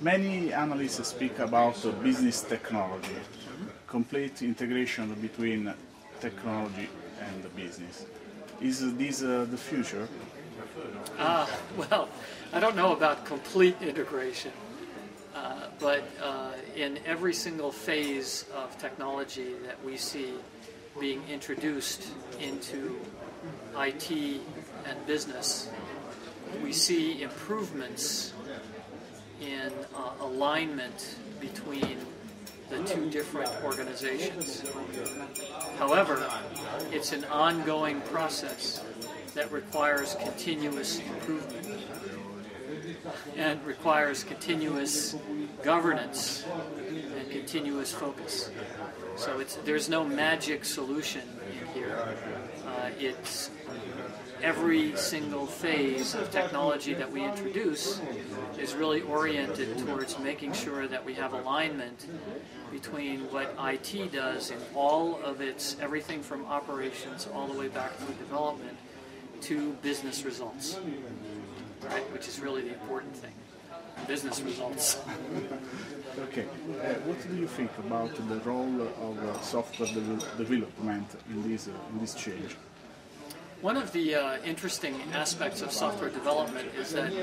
Many analysts speak about business technology, complete integration between technology and the business. Is this the future? Well, I don't know about complete integration, but in every single phase of technology that we see being introduced into IT and business, we see improvements in alignment between the two different organizations. However, it's an ongoing process that requires continuous improvement and requires continuous governance and continuous focus. So there's no magic solution in here. It's every single phase of technology that we introduce is really oriented towards making sure that we have alignment between what IT does in all of its, everything from operations all the way back to development, to business results, right? Which is really the important thing, business results. Okay, what do you think about the role of software development in this change? One of the interesting aspects of software development is that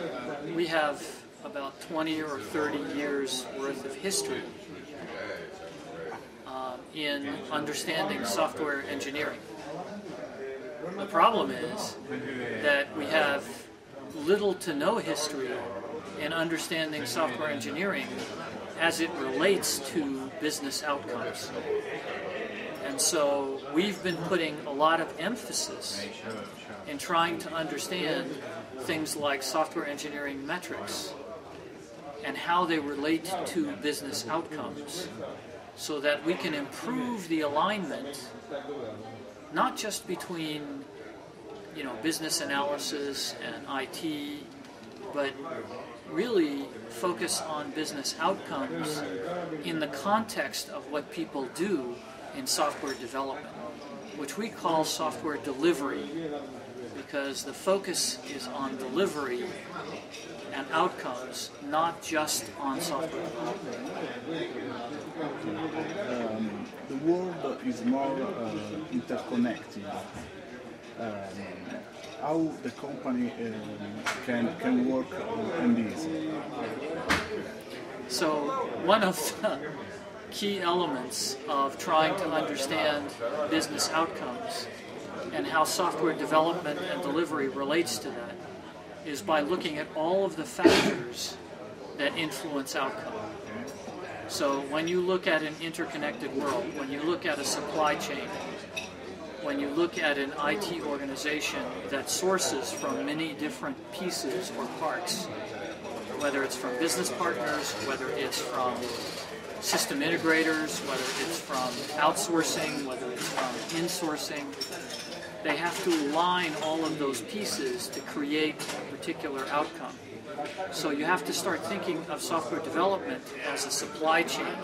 we have about 20 or 30 years worth of history in understanding software engineering. The problem is that we have little to no history in understanding software engineering as it relates to business outcomes. And so we've been putting a lot of emphasis in trying to understand things like software engineering metrics and how they relate to business outcomes so that we can improve the alignment not just between business analysis and IT, but really focus on business outcomes in the context of what people do in software development, which we call software delivery, because the focus is on delivery and outcomes, not just on software development. The world is more interconnected. How the company can work on this? So one of the key elements of trying to understand business outcomes and how software development and delivery relates to that is by looking at all of the factors that influence outcome. So when you look at an interconnected world, when you look at a supply chain, when you look at an IT organization that sources from many different pieces or parts, whether it's from business partners, whether it's from system integrators, whether it's from outsourcing, whether it's from insourcing, they have to align all of those pieces to create a particular outcome. So you have to start thinking of software development as a supply chain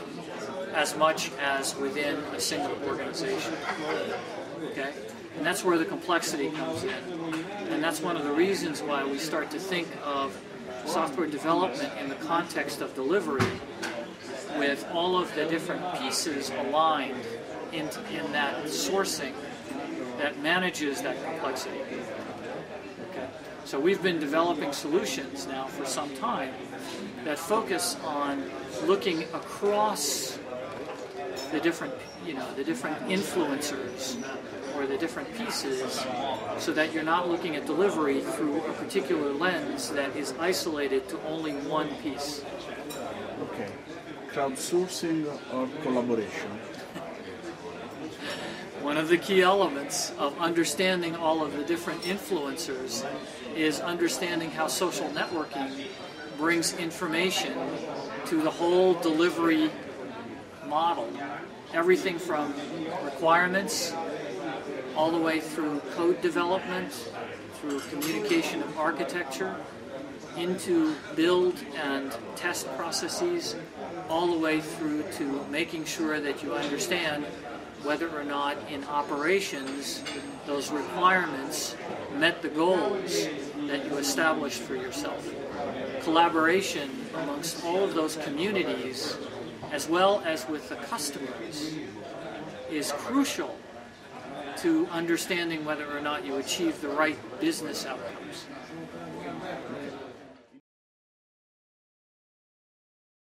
as much as within a single organization. Okay? And that's where the complexity comes in. And that's one of the reasons why we start to think of software development in the context of delivery with all of the different pieces aligned in that sourcing that manages that complexity. Okay? So we've been developing solutions now for some time that focus on looking across the different influencers or the different pieces, so that you're not looking at delivery through a particular lens that is isolated to only one piece. Okay. Crowdsourcing or collaboration? One of the key elements of understanding all of the different influencers is understanding how social networking brings information to the whole delivery model. Everything from requirements all the way through code development, through communication of architecture, into build and test processes, all the way through to making sure that you understand whether or not in operations those requirements met the goals that you established for yourself. Collaboration amongst all of those communities, as well as with the customers, is crucial to understanding whether or not you achieve the right business outcomes.